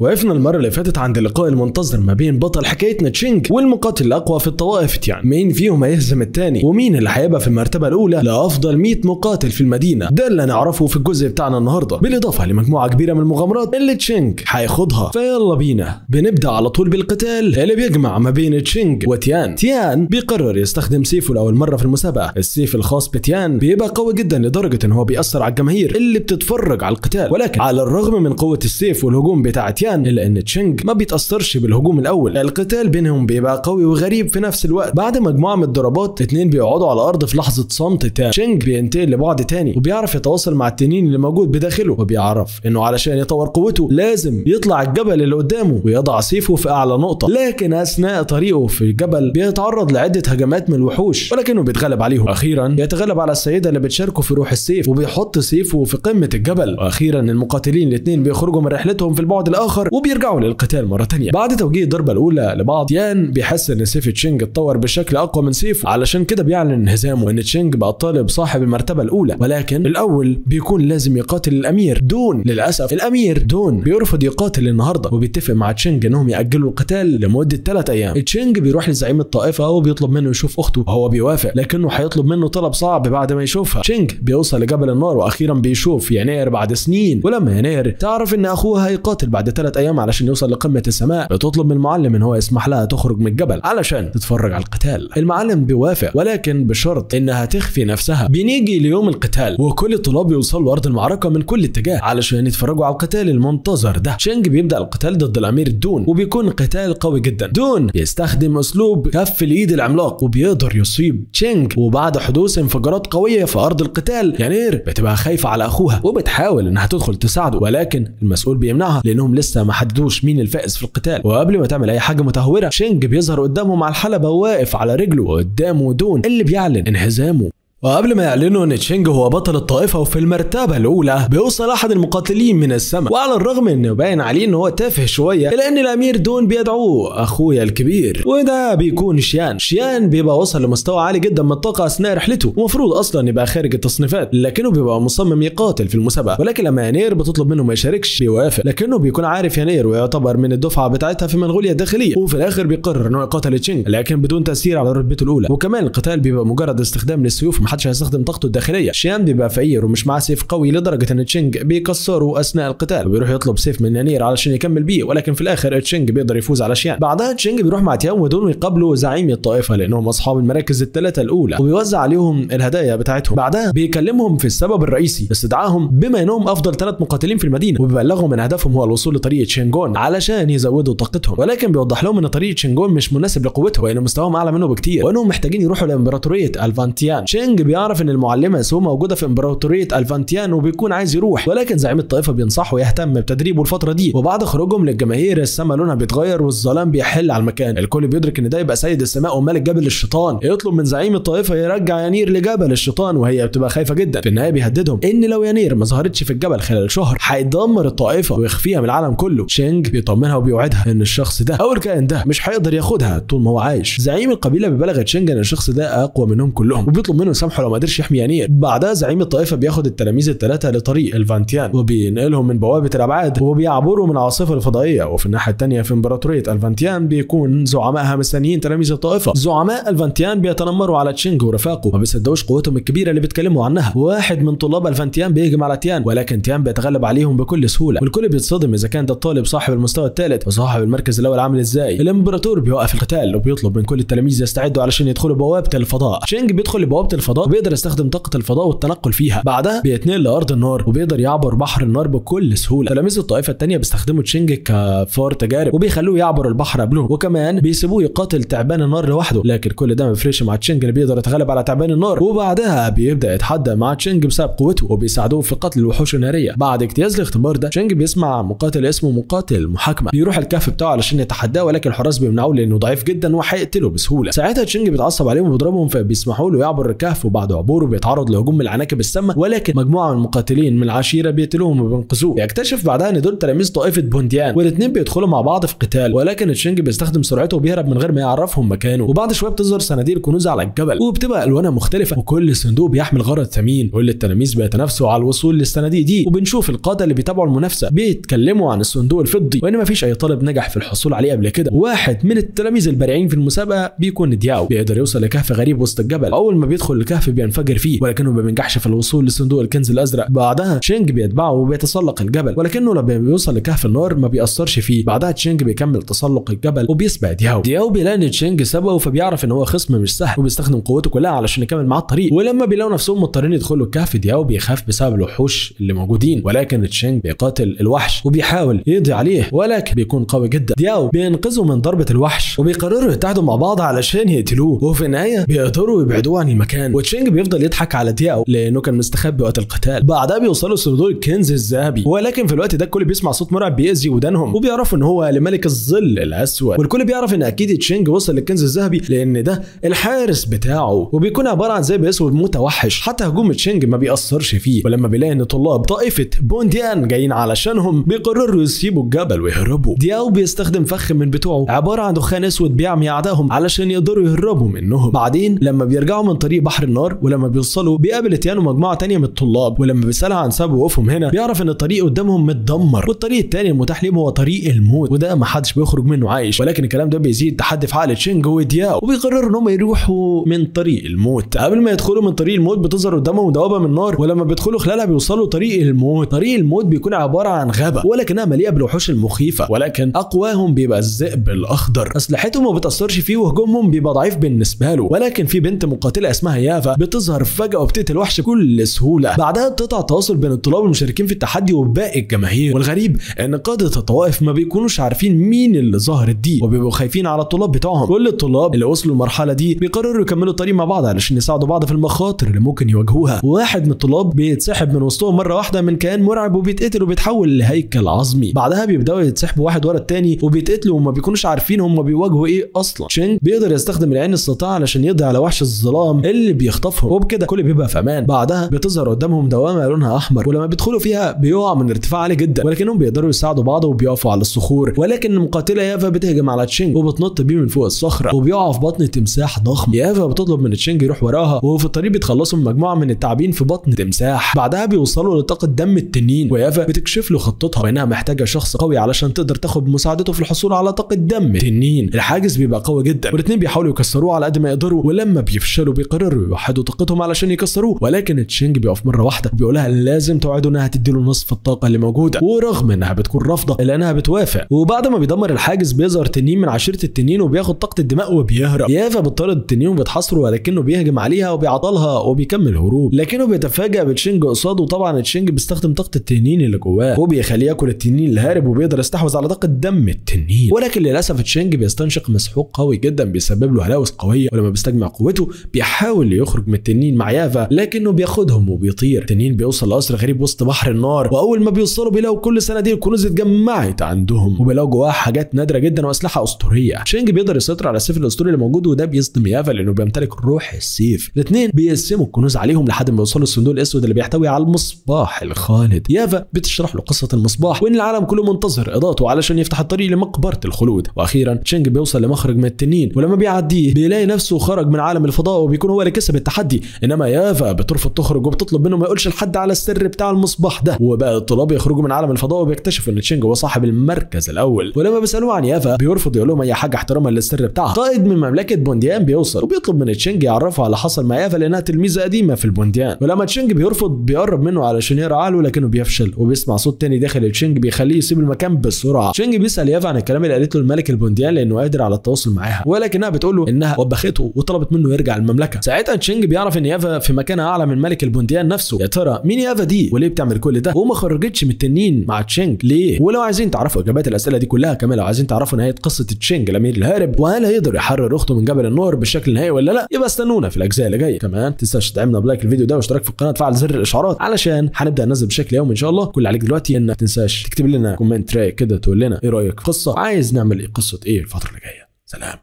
وقفنا المرة اللي فاتت عند اللقاء المنتظر ما بين بطل حكايتنا تشينج والمقاتل الأقوى في الطوائف تيان. مين فيهم هيهزم التاني ومين اللي هيبقى في المرتبة الأولى لأفضل 100 مقاتل في المدينة؟ ده اللي نعرفه في الجزء بتاعنا النهاردة، بالإضافة لمجموعة كبيرة من المغامرات اللي تشينج هياخدها. فيلا بينا بنبدأ على طول بالقتال اللي بيجمع ما بين تشينج وتيان. تيان بيقرر يستخدم سيفه لأول مرة في المسابقة. السيف الخاص بتيان بيبقى قوي جدا لدرجة إن هو بيأثر على الجماهير اللي بتتفرج على القتال، ولكن على الرغم من قوة السيف والهجوم بتاع تيان إلا إن تشينج ما بيتأثرش بالهجوم الأول. القتال بينهم بيبقى قوي وغريب في نفس الوقت. بعد مجموعة من الضربات الاتنين بيقعدوا على الأرض في لحظة صمت تام. تشينج بينتقل لبعد تاني وبيعرف يتواصل مع التنين اللي موجود بداخله، وبيعرف إنه علشان يطور قوته لازم يطلع الجبل اللي قدامه ويضع سيفه في أعلى نقطة. لكن أثناء طريقه في الجبل بيتعرض لعدة هجمات من الوحوش ولكنه بيتغلب عليهم. أخيرا يتغلب على السيدة اللي بتشاركه في روح السيف وبيحط سيفه في قمة الجبل. وأخيرا المقاتلين الاتنين بيخرجوا من رحلتهم في البعد الآخر وبيرجعوا للقتال مرة تانية. بعد توجيه الضربة الأولى لبعض، تيان بيحس إن سيف تشينج اتطور بشكل أقوى من سيفه، علشان كده بيعلن انهزامه وإن تشينج بقى طالب صاحب المرتبة الأولى. ولكن الأول بيكون لازم يقاتل الأمير دون. للأسف الأمير دون بيرفض يقاتل النهارده وبيتفق مع تشينج إنهم يأجلوا القتال لمدة 3 أيام. تشينج بيروح لزعيم الطائفة وبيطلب منه يشوف أخته وهو بيوافق، لكنه هيطلب منه طلب صعب بعد ما يشوفها. تشينج بيوصل لجبل النار وأخيرا بيشوف يناير بعد سنين، ولما يناير تعرف إن أخوها هيقاتل بعد 3 أيام علشان يوصل لقمة السماء، بتطلب من المعلم ان هو يسمح لها تخرج من الجبل علشان تتفرج على القتال. المعلم بيوافق ولكن بشرط انها تخفي نفسها. بنيجي ليوم القتال وكل الطلاب يوصلوا ارض المعركه من كل اتجاه علشان يتفرجوا على القتال المنتظر ده. تشينج بيبدا القتال ضد الامير دون وبيكون قتال قوي جدا. دون بيستخدم اسلوب كف الايد العملاق وبيقدر يصيب تشينج، وبعد حدوث انفجارات قويه في ارض القتال يناير بتبقى خايفه على اخوها وبتحاول انها تدخل تساعده، ولكن المسؤول بيمنعها لانهم لسه ما حددوش مين الفائز في القتال. وقبل ما تعمل اي حاجه متهوره تشينج بيظهر قدامهم على الحلبة واقف على رجله وقدامه دون اللي بيعلن انهزامه. وقبل ما يعلنوا ان تشينج هو بطل الطائفة وفي المرتبة الأولى بيوصل أحد المقاتلين من السماء، وعلى الرغم انه باين عليه ان هو تافه شوية إلا ان الأمير دون بيدعوه أخويا الكبير، وده بيكون شيان. شيان بيبقى وصل لمستوى عالي جدا من الطاقة أثناء رحلته، ومفروض أصلا يبقى خارج التصنيفات لكنه بيبقى مصمم يقاتل في المسابقة. ولكن لما يناير بتطلب منه ما يشاركش بيوافق، لكنه بيكون عارف يناير ويعتبر من الدفعة بتاعتها في منغوليا الداخلية، وفي الآخر بيقرر انه يقاتل تشينج لكن بدون تأثير على رتبته الأولى. وكمان القتال بيبقى مجرد استخدام للسيوف، محدش هيستخدم طاقته الداخليه. شيان بيبقى فقير ومش معاه سيف قوي لدرجه ان تشينج بيكسره اثناء القتال وبيروح يطلب سيف من يناير علشان يكمل بيه، ولكن في الاخر تشينج بيقدر يفوز على شيان. بعدها تشينج بيروح مع تيان ودون يقابلوا زعيم الطائفه لانهم اصحاب المراكز الثلاثه الاولى، وبيوزع عليهم الهدايا بتاعتهم. بعدها بيكلمهم في السبب الرئيسي لاستدعائهم بما انهم افضل 3 مقاتلين في المدينه، وبيبلغهم ان هدفهم هو الوصول لطريق تشينجون علشان يزودوا طاقتهم. ولكن بيوضح لهم ان طريق تشينجون مش مناسب لقوته وان مستواهم اعلى منه بكتير وانهم محتاجين يروحوا لامبراطوريه الفانتيان. تشينج بيعرف ان المعلمه سو موجوده في امبراطوريه الفانتيان وبيكون عايز يروح، ولكن زعيم الطائفه بينصحه يهتم بتدريبه الفتره دي. وبعد خروجهم للجماهير السماء لونها بيتغير والظلام بيحل على المكان. الكل بيدرك ان ده يبقى سيد السماء وملك جبل الشيطان. يطلب من زعيم الطائفه يرجع ينير لجبل الشيطان وهي بتبقى خايفه جدا. في النهايه بيهددهم ان لو ينير ما ظهرتش في الجبل خلال شهر هيدمر الطائفه ويخفيها من العالم كله. تشينج بيطمنها وبيوعدها ان الشخص ده او الكائن ده مش هيقدر ياخدها طول ما هو عايش. زعيم القبيله بيبلغ تشينج ان الشخص ده اقوى منهم كلهم وبيطلب منه يسامحه لو ما قدرش يحمي ينير. بعدها زعيم الطائفه بياخد التلاميذ الثلاثه لطريق الفانتيان وبينقلهم من بوابه الابعاد وبيعبروا من العاصفه الفضائيه. وفي الناحيه الثانيه في امبراطوريه الفانتيان بيكون زعمائها مستنيين تلاميذ الطائفه. زعماء الفانتيان بيتنمروا على تشينج ورفاقه ما بيصدقوش قوتهم الكبيره اللي بيتكلموا عنها. واحد من طلاب الفانتيان بيهجم على تيان ولكن تيان بيتغلب عليهم بكل سهوله، والكل بيتصدم اذا كان ده الطالب صاحب المستوى الثالث وصاحب المركز الاول عامل ازاي. الامبراطور بيوقف القتال وبيطلب من كل التلاميذ يستعدوا علشان يدخلوا بوابه الفضاء. تشينج بيدخل لبوابه الفضاء وبيقدر يستخدم طاقه الفضاء والتنقل فيها. بعدها بيتنقل لارض النار وبيقدر يعبر بحر النار بكل سهوله. تلاميذ الطائفه الثانيه بيستخدموا تشينج كفار تجارب وبيخلوه يعبر البحر قبلهم، وكمان بيسيبوه يقاتل تعبان النار لوحده. لكن كل ده ما بيفرقش مع تشينج اللي بيقدر يتغلب على تعبان النار. وبعدها بيبدا يتحدى مع تشينج بسبب قوته وبيساعدوه في قتل الوحوش الناريه. بعد اجتياز الاختبار ده تشينج بيسمع مقاتل اسمه مقاتل محاكمه بيروح الكهف بتاعه علشان يتحداه، ولكن الحراس بيمنعوه لانه ضعيف جدا وهيقتله بسهوله. ساعتها تشينج بيتعصب عليهم وبيضربهم فبيسمحوا له يعبر الكهف الكهف، وبعد عبوره بيتعرض لهجوم من العناكب السامه، ولكن مجموعه من المقاتلين من العشيره بيقتلوهم وبينقذوه. يكتشف بعدها ان دول تلاميذ طائفه بونديان، والاثنين بيدخلوا مع بعض في قتال، ولكن تشينج بيستخدم سرعته وبيهرب من غير ما يعرفهم مكانه. وبعد شويه بتظهر صناديق الكنوز على الجبل، وبتبقى الوانها مختلفه، وكل صندوق بيحمل غرض ثمين. كل التلاميذ بيتنافسوا على الوصول للصناديق دي، وبنشوف القاده اللي بيتابعوا المنافسه بيتكلموا عن الصندوق الفضي وان مفيش اي طالب نجح في الحصول عليه قبل كده. واحد من التلاميذ البارعين في المسابقه بيكون دياو، بيقدر يوصل لكهف غريب وسط الجبل. اول ما بيدخل الكهف بينفجر فيه، ولكنه ما بينجحش في الوصول لصندوق الكنز الازرق. بعدها تشينج بيتبعه وبيتسلق الجبل، ولكنه لما بيوصل لكهف النار ما بيأثرش فيه. بعدها تشينج بيكمل تسلق الجبل وبيسبق دياو بيلاقي ان تشينج سبقه، فبيعرف ان هو خصم مش سهل، وبيستخدم قوته كلها علشان يكمل معاه الطريق. ولما بيلاقوا نفسهم مضطرين يدخلوا الكهف، دياو بيخاف بسبب الوحوش اللي موجودين، ولكن تشينج بيقاتل الوحش وبيحاول يقضي عليه، ولكن بيكون قوي جدا. دياو بينقذه من ضربة الوحش، وبيقرروا يتحدوا مع بعض علشان يقتلوه، وفي النهاية بيقدروا يبعدوه عن المكان. وتشينج بيفضل يضحك على دياو لانه كان مستخبي وقت القتال. بعدها بيوصلوا لصندوق الكنز الذهبي، ولكن في الوقت ده الكل بيسمع صوت مرعب بيأذي ودانهم، وبيعرفوا ان هو لملك الظل الاسود. والكل بيعرف ان اكيد تشينج وصل للكنز الذهبي لان ده الحارس بتاعه، وبيكون عبارة عن ذئب اسود متوحش. حتى هجوم تشينج ما بيأثرش فيه، ولما بيلاقي ان طلاب طائفة بونديان جايين علشانهم بيقرروا يسيبوا الجبل ويهربوا. دياو بيستخدم فخ من بتوعه عبارة عن دخان اسود بيعمي اعدائهم علشان يقدروا يهربوا منهم. بعدين لما بيرجعوا من طريق بحر النار، ولما بيوصلوا بيقابل تيان ومجموعة تانية من الطلاب، ولما بيسألها عن سبب وقوفهم هنا بيعرف ان الطريق قدامهم متدمر، والطريق التاني المتاح ليهم هو طريق الموت، وده ما حدش بيخرج منه عايش. ولكن الكلام ده بيزيد تحدي في عقل تشينج ودياو، وبيقرروا ان هم يروحوا من طريق الموت. قبل ما يدخلوا من طريق الموت بتظهر قدامهم دوابة من نار، ولما بيدخلوا خلالها بيوصلوا طريق الموت. طريق الموت بيكون عبارة عن غابة، ولكنها مليئة بالوحوش المخيفة، ولكن اقواهم بيبقى الذئب الاخضر. اسلحتهم ما بتأثرش فيه، وهجومهم بيبقى ضعيف بالنسبة له. ولكن في بنت مقاتلة اسمها يافا بتظهر فجأة وبتقتل الوحش بكل سهولة. بعدها بتقطع التواصل بين الطلاب المشاركين في التحدي وباقي الجماهير. والغريب ان قادة الطوائف ما بيكونوش عارفين مين اللي ظهرت دي، وبيبقوا خايفين على الطلاب بتوعهم. كل الطلاب اللي وصلوا المرحلة دي بيقرروا يكملوا الطريق مع بعض علشان يساعدوا بعض في المخاطر اللي ممكن يواجهوها. واحد من الطلاب بيتسحب من وسطهم مرة واحدة من كائن مرعب وبيتقتل وبيتحول لهيكل عظمي. بعدها بيبداوا يتسحبوا واحد ورا التاني وبيتقتلوا وما بيكونوش عارفين هم بيواجهوا ايه اصلا. تشينج بيقدر يستخدم العين الساطعة علشان يقضي على وحش الظلام اللي بيخطفهم، وبكده كل بيبقى في امان. بعدها بتظهر قدامهم دوامة لونها احمر، ولما بيدخلوا فيها بيقعوا من ارتفاع عالي جدا، ولكنهم بيقدروا يساعدوا بعض وبيقفوا على الصخور. ولكن المقاتلة يافا بتهجم على تشينج وبتنط بيه من فوق الصخرة، وبيقعوا في بطن تمساح ضخم. يافا بتطلب من تشينج يروح وراها، وفي الطريق بيتخلصوا من مجموعة من التعابين في بطن تمساح. بعدها بيوصلوا لطاقة دم التنين، ويافا بتكشف له خطتها وانها محتاجة شخص قوي علشان تقدر تاخد مساعدته في الحصول على طاقة دم التنين. الحاجز بيبقى قوي جدا، والاثنين بيحاولوا يكسروه على قد ما يقدروا، ولما بيفشلوا بيقرروا يوحدوا طاقتهم علشان يكسروه. ولكن تشينج بيقف مرة واحدة وبيقولها لازم توعده انها تديله نصف الطاقة اللي موجودة، ورغم انها بتكون رافضة الا انها بتوافق. وبعد ما بيدمر الحاجز بيظهر تنين من عشيرة التنين وبياخد طاقة الدماء وبيهرب. يافا بتطارد التنين وبتحاصره، ولكنه بيهجم عليها وبيعطلها وبيكمل هروب، لكنه بيتفاجأ بتشينج قصاده. وطبعا تشينج بيستخدم طاقة التنين اللي جواه وبيخليه ياكل التنين الهارب، وبيقدر يستحوذ على طاقة دم التنين. ولكن للاسف تشينج بيستنشق مسحوق قوي جدا بيسبب له هلاوس قوية، ولما بيستجمع قوته بيحاول يخرج من التنين مع يافا، لكنه بياخدهم وبيطير. التنين بيوصل لقصر غريب وسط بحر النار، واول ما بيوصلوا بيلاقوا كل صناديق الكنوز اتجمعت عندهم، وبيلاقوا جواها حاجات نادرة جدا واسلحة اسطورية. تشينج بيقدر يسيطر على السيف الاسطوري اللي موجود، وده بيصدم يافا لانه بيمتلك روح السيف. الاثنين بيقسموا الكنوز عليهم لحد ما يوصلوا الصندوق الاسود اللي بيحتوي على المصباح الخالد. يافا بتشرح له قصة المصباح وان العالم كله منتظر اضاءته علشان يفتح الطريق لمقبرة الخلود. واخيرا تشينج بيوصل لمخرج من التنين، ولما بيعديه بيلاقي نفسه خرج من عالم الفضاء وبيكون هو اللي كسب التحدي. انما يافا بترفض تخرج وبتطلب منه ما يقولش لحد على السر بتاع المصباح ده. وبقى الطلاب يخرجوا من عالم الفضاء وبيكتشفوا ان تشينج هو صاحب المركز الاول. ولما بيسالوه عن يافا بيرفض يقول لهم اي حاجه احتراما للسر بتاعها. قائد من مملكه بونديان بيوصل وبيطلب من تشينج يعرفه على اللي حصل مع يافا لانها تلميذه قديمه في البونديان. ولما تشينج بيرفض بيقرب منه علشان يقرا عقله، لكنه بيفشل وبيسمع صوت تاني داخل تشينج بيخليه يسيب المكان بسرعه. تشينج بيسال يافا عن الكلام اللي قالته الملك البونديان لانه قادر على التواصل معاها، ولكنها بتقول له انها وبخته وطلبت منه يرجع المملكه. ساعتها تشينج بيعرف ان يافا في مكان اعلى من ملك البونديان نفسه. يا ترى مين يافا دي وليه بتعمل كل ده وما خرجتش من التنين مع تشينج ليه؟ ولو عايزين تعرفوا اجابات الاسئله دي كلها، كمان لو عايزين تعرفوا نهايه قصه تشينج الامير الهارب وهل هيقدر يحرر اخته من جبل النار بالشكل النهائي ولا لا، يبقى استنونا في الاجزاء اللي جايه. كمان تنساش تدعمنا بلايك الفيديو ده واشتراك في القناه وتفعل زر الاشعارات علشان هنبدا ننزل بشكل يومي ان شاء الله. كل اللي عليك دلوقتي انك تنساش تكتب لنا كومنت رايق كده تقول لنا ايه رايك في قصه، عايز نعمل ايه قصه ايه الفتره اللي جايه. سلام.